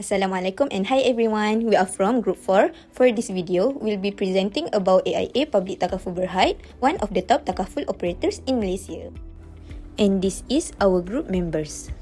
Assalamualaikum and hi everyone. We are from Group 4. For this video, we'll be presenting about AIA Public Takaful Berhad, one of the top takaful operators in Malaysia. And this is our group members.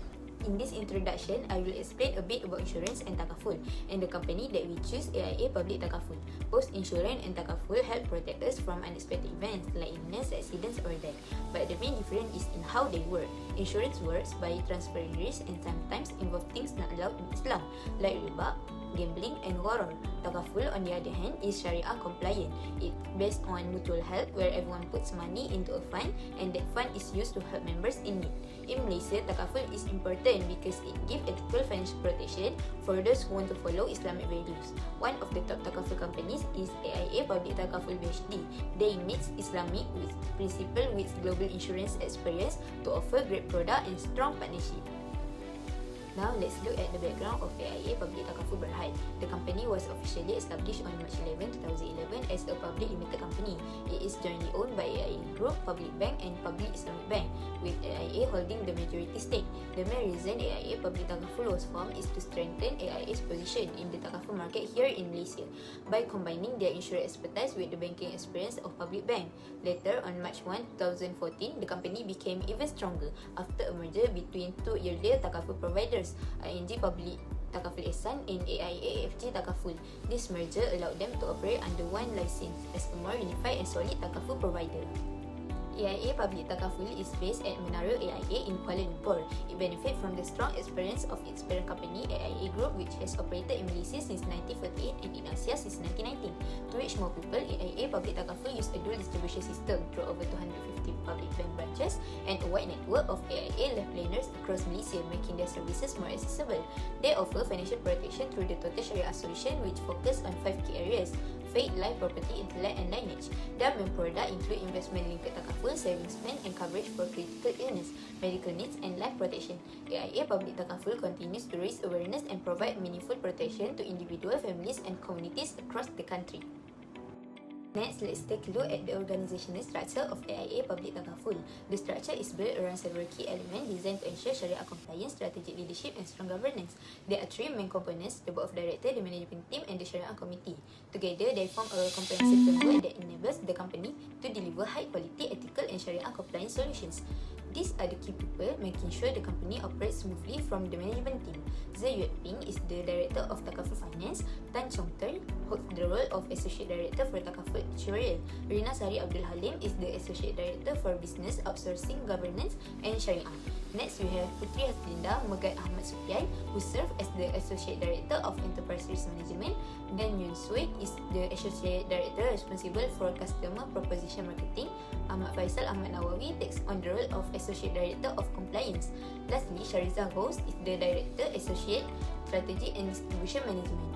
In this introduction, I will explain a bit about insurance and takaful and the company that we choose, AIA Public Takaful. Both insurance and takaful help protect us from unexpected events like illness, accidents or death. But the main difference is in how they work. Insurance works by transferring risk and sometimes involve things not allowed in Islam like riba, gambling and gharar. Takaful on the other hand is Sharia compliant. It's based on mutual help where everyone puts money into a fund and that fund is used to help members in need. In Malaysia, takaful is important because it gives ethical financial protection for those who want to follow Islamic values. One of the top takaful companies is AIA Public Takaful BHD. They mix Islamic with principle with global insurance experience to offer great product and strong partnership. Now let's look at the background of AIA Public Takaful Berhad. The company was officially established on March 11, 2011 as a public limited company. It is jointly owned by AIA Group, Public Bank and Public Islamic Bank, with AIA holding the majority stake. The main reason AIA Public Takaful was formed is to strengthen AIA's position in the takaful market here in Malaysia by combining their insurance expertise with the banking experience of Public Bank. Later, on March 1, 2014, the company became even stronger after a merger between two earlier takaful providers, ING Public Takaful Ihsan and AIA AFG Takaful. This merger allowed them to operate under one license as a more unified and solid takaful provider. AIA Public Takaful is based at Menara AIA in Kuala Lumpur. It benefits from the strong experience of its parent company AIA Group, which has operated in Malaysia since 1948 and in Asia since 1990. To reach more people, AIA Public Takaful use a dual distribution system through over 250 public bank branches and a wide network of AIA life planners across Malaysia, making their services more accessible. They offer financial protection through the Total Sharia solution, which focus on 5 key areas: faith, life, property, intellect and lineage. Their main product include investment-linked takaful, savings plan and coverage for critical illness, medical needs and life protection. AIA Public Takaful continues to raise awareness and provide meaningful protection to individual, families and communities across the country. Next, let's take a look at the organizational structure of AIA Public Takaful. The structure is built around several key elements designed to ensure Sharia compliance, strategic leadership and strong governance. There are 3 main components: the Board of Directors, the Management Team and the Sharia Committee. Together, they form a comprehensive framework that enables the company to deliver high-quality, ethical and Sharia compliant solutions. These are the key people making sure the company operates smoothly from the management team. Zayuat Ping is the Director of Takaful Finance. Tan Chong Ter holds the role of Associate Director for Takaful Actuarial. Rina Sari Abdul Halim is the Associate Director for Business Outsourcing, Governance and Sharia. Next, we have Putri Haslinda Megat Ahmad Sufian, who serves as the Associate Director of Enterprise Risk Management. Then Yun Sui is the Associate Director responsible for Customer Proposition Marketing. Ahmad Faisal Ahmad Nawawi takes on the role of Associate Director of Compliance. Lastly, Shariza Ghost is the Director Associate Strategy and Distribution Management.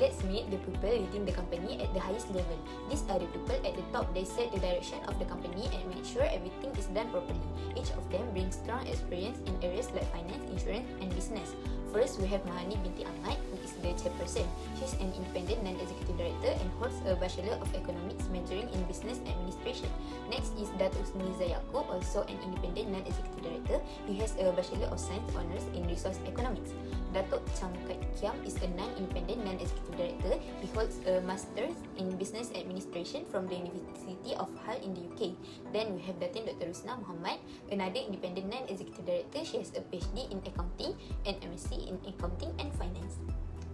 Let's meet the people leading the company at the highest level. These are the people at the top. They set the direction of the company and make sure everything is done properly. Each of them brings strong experience in areas like finance, insurance and business. First, we have Mahani Binti Ahmad, who is the chairperson. She's an independent non-executive director and holds a Bachelor of Economics majoring in Business Administration. Next is Datuk Niza Yaakob, also an independent non-executive director. He has a Bachelor of Science Honours in Resource Economics. Datuk Chang Kat Kiam is a non-independent non-executive director. He holds a Master's in Business Administration from the University of Hull in the UK. Then we have Datin Dr. Rusna Muhammad, another independent non-executive director. She has a PhD in Accounting and MSc in Accounting and Finance.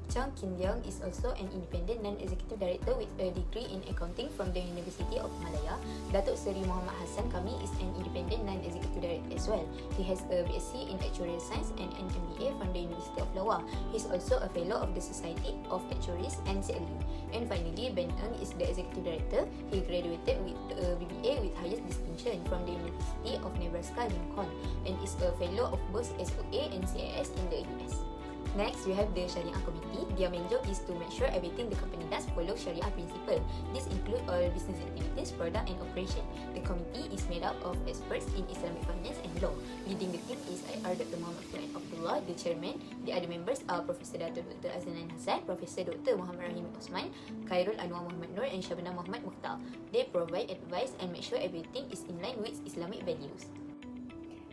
Chong Kin Leong is also an independent non-executive director with a degree in accounting from the University of Malaya. Datuk Seri Muhammad Hassan Kami is an independent non-executive director as well. He has a BSc in Actuarial Science and an MBA from the University of Lawa. He is also a fellow of the Society of Actuaries and CLU. And finally, Ben Ng is the executive director. He graduated with a BBA with highest distinction from the University of Nebraska Lincoln and is a fellow of both SOA and CIS in the US. Next, we have the Sharia Committee. Their main job is to make sure everything the company does follow Sharia principle. This includes all business activities, product and operation. The committee is made up of experts in Islamic finance and law. Leading the team is IR Dr. Muhammad Fuad Abdullah, the chairman. The other members are Professor Dr. Azlan Hassan, Professor Dr. Muhammad Rahim Osman, Khairul Anwar Muhammad Nur and Shabana Muhammad Mukhtar. They provide advice and make sure everything is in line with Islamic values.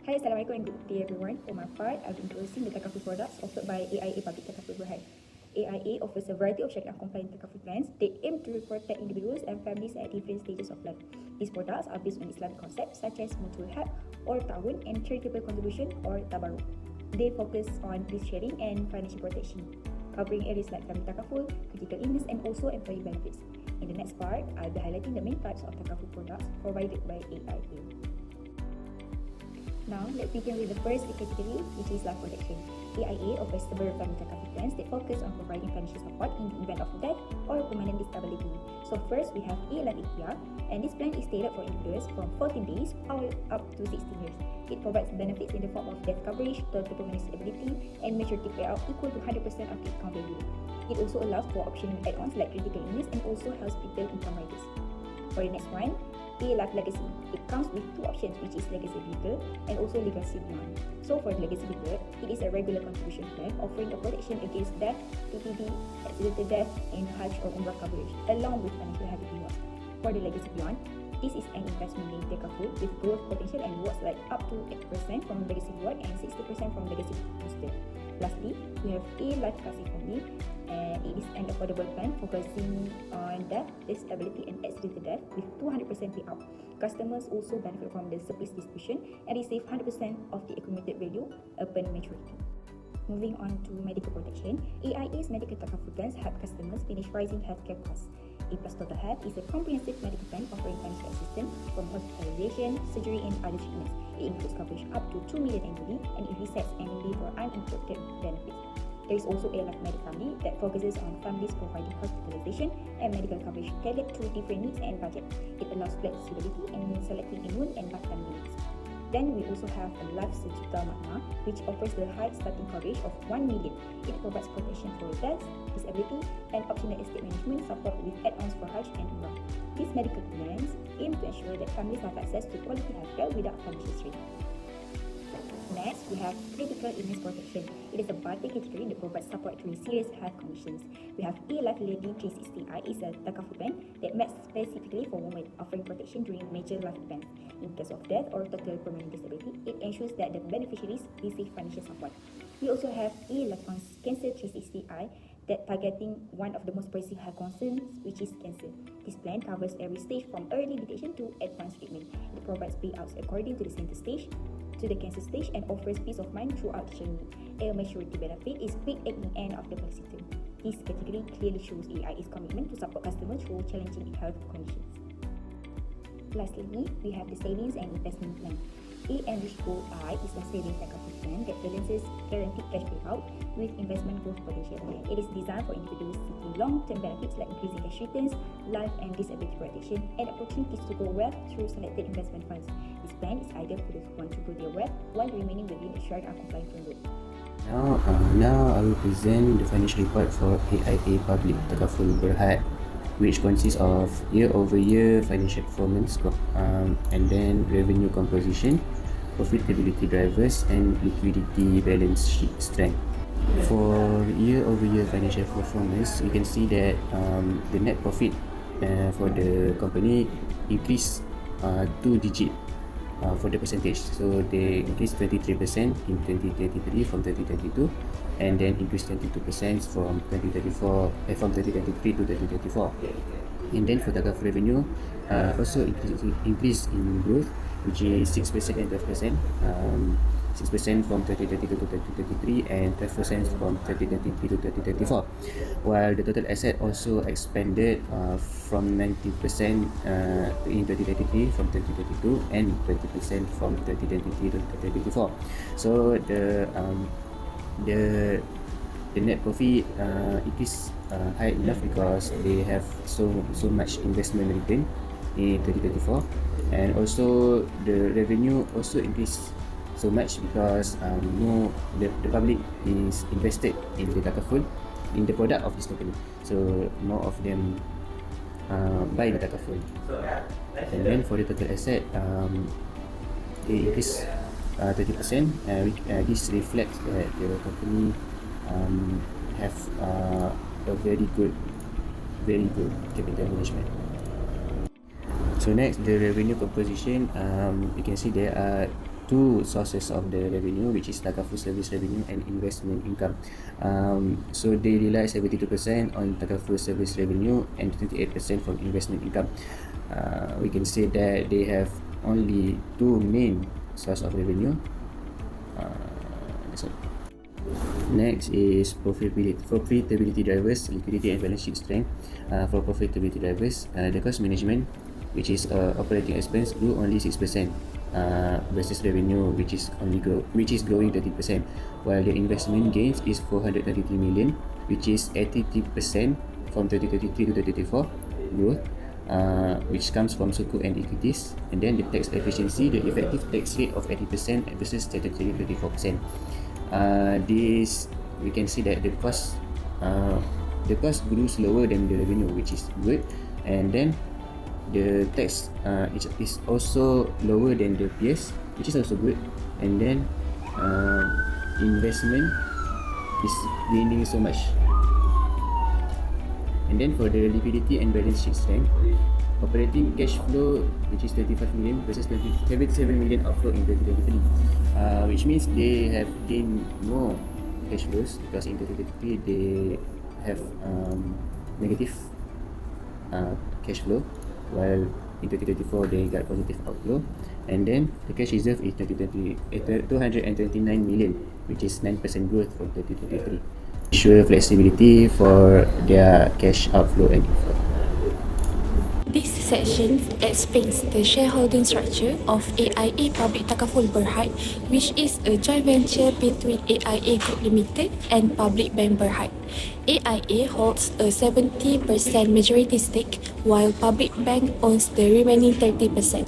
Hi, Assalamualaikum and good day everyone. For my part, I'll be introducing the Takaful products offered by AIA Public Takaful Berhad. AIA offers a variety of Syariah compliant Takaful plans. They aim to protect individuals and families at different stages of life. These products are based on Islamic concepts such as MUTTALIB or Ta'awun and charitable contribution or Tabarruk. They focus on risk sharing and financial protection, covering areas like family Takaful, critical illness and also employee benefits. In the next part, I'll be highlighting the main types of Takaful products provided by AIA. Now, let's begin with the first category, which is life protection. AIA offers several family Takaful plans that focus on providing financial support in the event of death or permanent disability. So first, we have A-Life IKEA, and this plan is tailored for individuals from 14 days all up to 16 years. It provides benefits in the form of death coverage, total permanent disability, and maturity payout equal to 100% of the account value. It also allows for optional add-ons like critical illness and also hospital income riders. For the next one, A-Life Legacy. It comes with two options, which is Legacy Legal and also Legacy Beyond. So for the Legacy Legal, it is a regular contribution plan offering a protection against death, TTD, accidental death, and Hajj or Umrah coverage, along with financial habit rewards. For the Legacy Beyond, this is an investment linked Takaful with growth potential and rewards like up to 8% from Legacy Reward and 60% from Legacy Booster. Lastly, we have A-Life Kasih Family, and it is an affordable plan focusing on death, disability and accidental death with 200% payout. Customers also benefit from the surplus distribution and receive 100% of the accumulated value upon maturity. Moving on to medical protection, AIA's medical Takaful plans help customers finish rising healthcare costs. A Plus Total Health is a comprehensive medical plan offering financial assistance from hospitalization, surgery and other treatments. It includes coverage up to 2 million annually and it resets annually for uninterrupted benefits. There is also A-Life Medical Family that focuses on families providing hospitalization and medical coverage tailored to different needs and budget. It allows flexibility in selecting immune and lifetime needs. Then we also have a Life Sejuta Makna, which offers the high starting coverage of 1 million. It provides protection for death, disability, and optional estate management support with add-ons for Hajj and Umrah. These medical plans aim to ensure that families have access to quality healthcare without financial strain. Next, we have critical illness protection. It is a budget category that provides support during serious health conditions. We have A-Life Lady 360i is a Takaful plan that matches specifically for women, offering protection during major life events. In case of death or total permanent disability, it ensures that the beneficiaries receive financial support. We also have A-Life Cancer 360i that targeting one of the most pressing health concerns, which is cancer. This plan covers every stage from early detection to advanced treatment. It provides payouts according to the center stage, to the cancer stage and offers peace of mind throughout the journey. A maturity benefit is paid at the end of the policy term. This category clearly shows AIA's commitment to support customers through challenging health conditions. Lastly, we have the savings and investment plan. A-Enrich Gold I is a savings Takaful plan that balances guaranteed cash payout with investment growth potential. It is designed for individuals seeking long-term benefits like increasing cash returns, life and disability protection, and opportunities to grow wealth through selected investment funds. This plan is ideal for those who want to grow their wealth while remaining within a Sharia compliant framework. Now I will present the financial report for AIA Public Takaful Berhad, which consists of year-over-year financial performance, and then revenue composition, profitability drivers, and liquidity balance sheet strength. For year-over-year financial performance, you can see that the net profit for the company increased 2-digit for the percentage. So they increased 23% in 2023 from 2022, and then increased 22% from 2023 to 2024. And then for Takaful revenue, also increased in growth, which is 6% and 12%. 6% from 2022 to 2023 and 12% from 2023 to 2024. While the total asset also expanded from 19% in 2023 from 2022 and 20% from 2023 to 2024. So the net profit is high enough because they have so much investment return in 2024, and also the revenue also increased so much because the public is invested in the Takaful, in the product of this company. So more of them buy the Takaful. And then for the total asset, they increased 30%. This reflects that the company have a very good capital management. So next, the revenue composition. You can see there are two sources of the revenue, which is Takaful service revenue and investment income. So they rely 72% on Takaful service revenue and 28% from investment income. We can say that they have only two main source of revenue. That's all. Next is profitability drivers, liquidity and balance sheet strength. For profitability drivers, the cost management, which is operating expense, grew only 6% versus revenue, which is growing 30%, while the investment gains is 433 million, which is 80% from 2023 to 2024 growth, which comes from sukuk and equities. And then the tax efficiency, the effective tax rate of 80% versus statutory 34%. This we can see that the cost grew slower than the revenue, which is good, and then the tax is also lower than the peers, which is also good, and then investment is gaining so much. And then for the liquidity and balance sheet strength, operating cash flow, which is 25 million versus 77 million outflow in 2023, which means they have gained more cash flows, because in 2023 they have negative cash flow, while in 2024 they got positive outflow. And then the cash reserve is 229 million, which is 9% growth from 2023. Sure flexibility for their cash outflow and inflow. This section explains the shareholding structure of AIA Public Takaful Berhad, which is a joint venture between AIA Group Limited and Public Bank Berhad. AIA holds a 70% majority stake, while Public Bank owns the remaining 30%.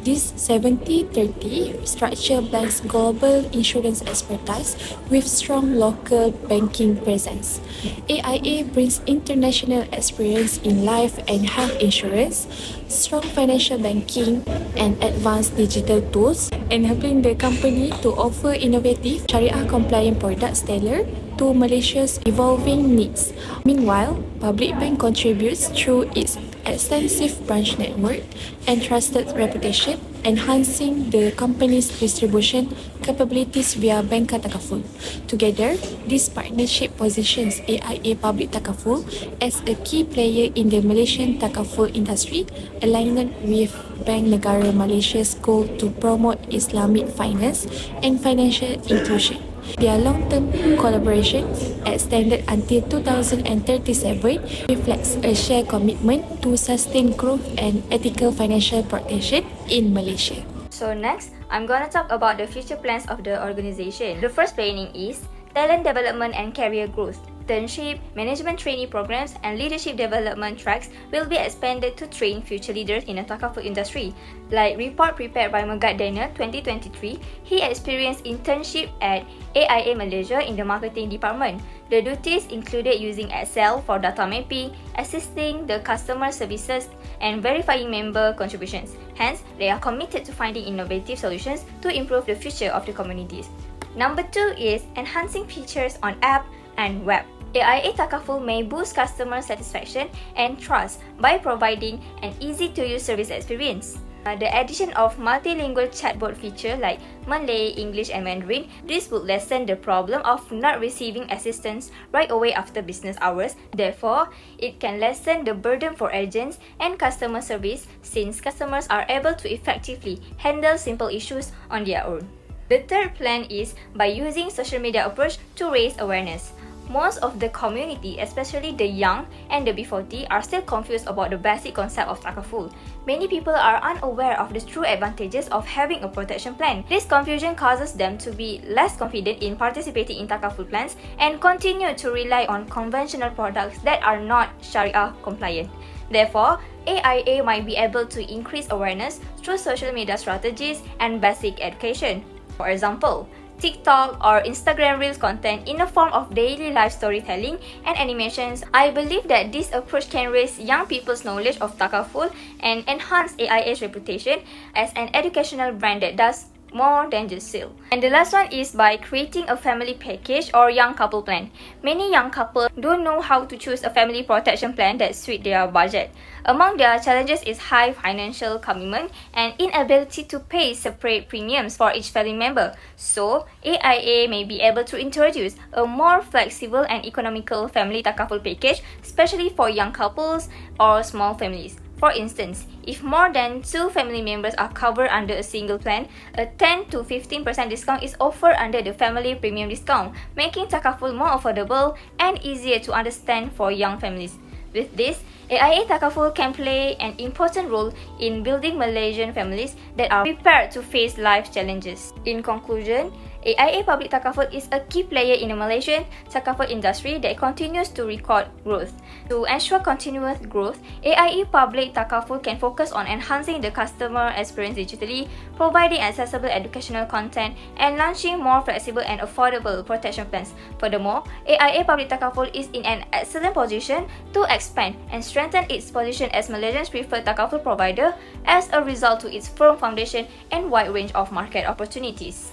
This 70-30 structure blends global insurance expertise with strong local banking presence. AIA brings international experience in life and health insurance, strong financial banking, and advanced digital tools, enabling the company to offer innovative Sharia-compliant products tailored to Malaysia's evolving needs. Meanwhile, Public Bank contributes through its extensive branch network and trusted reputation, enhancing the company's distribution capabilities via Bank Takaful. Together, this partnership positions AIA Public Takaful as a key player in the Malaysian Takaful industry, aligned with Bank Negara Malaysia's goal to promote Islamic finance and financial inclusion. Their long-term collaboration, extended until 2037, reflects a shared commitment to sustain growth and ethical financial protection in Malaysia. So next, I'm gonna talk about the future plans of the organization. The first planning is talent development and career growth. Internship, management trainee programs, and leadership development tracks will be expanded to train future leaders in the Takaful industry. Like report prepared by Megat Daniel 2023, he experienced internship at AIA Malaysia in the marketing department. The duties included using Excel for data mapping, assisting the customer services, and verifying member contributions. Hence, they are committed to finding innovative solutions to improve the future of the communities. Number 2 is enhancing features on app and web. AIA Takaful may boost customer satisfaction and trust by providing an easy-to-use service experience. The addition of multilingual chatbot feature like Malay, English and Mandarin, this would lessen the problem of not receiving assistance right away after business hours. Therefore, it can lessen the burden for agents and customer service, since customers are able to effectively handle simple issues on their own. The third plan is by using social media approach to raise awareness. Most of the community, especially the young and the B40, are still confused about the basic concept of Takaful. Many people are unaware of the true advantages of having a protection plan. This confusion causes them to be less confident in participating in Takaful plans and continue to rely on conventional products that are not Sharia compliant. Therefore, AIA might be able to increase awareness through social media strategies and basic education. For example, TikTok or Instagram Reels content in the form of daily life storytelling and animations. I believe that this approach can raise young people's knowledge of Takaful and enhance AIA's reputation as an educational brand that does more than just sale. And the last one is by creating a family package or young couple plan. Many young couples don't know how to choose a family protection plan that suits their budget. Among their challenges is high financial commitment and inability to pay separate premiums for each family member. So, AIA may be able to introduce a more flexible and economical family takaful package, especially for young couples or small families. For instance, if more than 2 family members are covered under a single plan, a 10 to 15% discount is offered under the family premium discount, making takaful more affordable and easier to understand for young families. With this, AIA Takaful can play an important role in building Malaysian families that are prepared to face life challenges. In conclusion, AIA Public Takaful is a key player in the Malaysian takaful industry that continues to record growth. To ensure continuous growth, AIA Public Takaful can focus on enhancing the customer experience digitally, providing accessible educational content, and launching more flexible and affordable protection plans. Furthermore, AIA Public Takaful is in an excellent position to expand and strengthen its position as Malaysia's preferred takaful provider as a result to its firm foundation and wide range of market opportunities.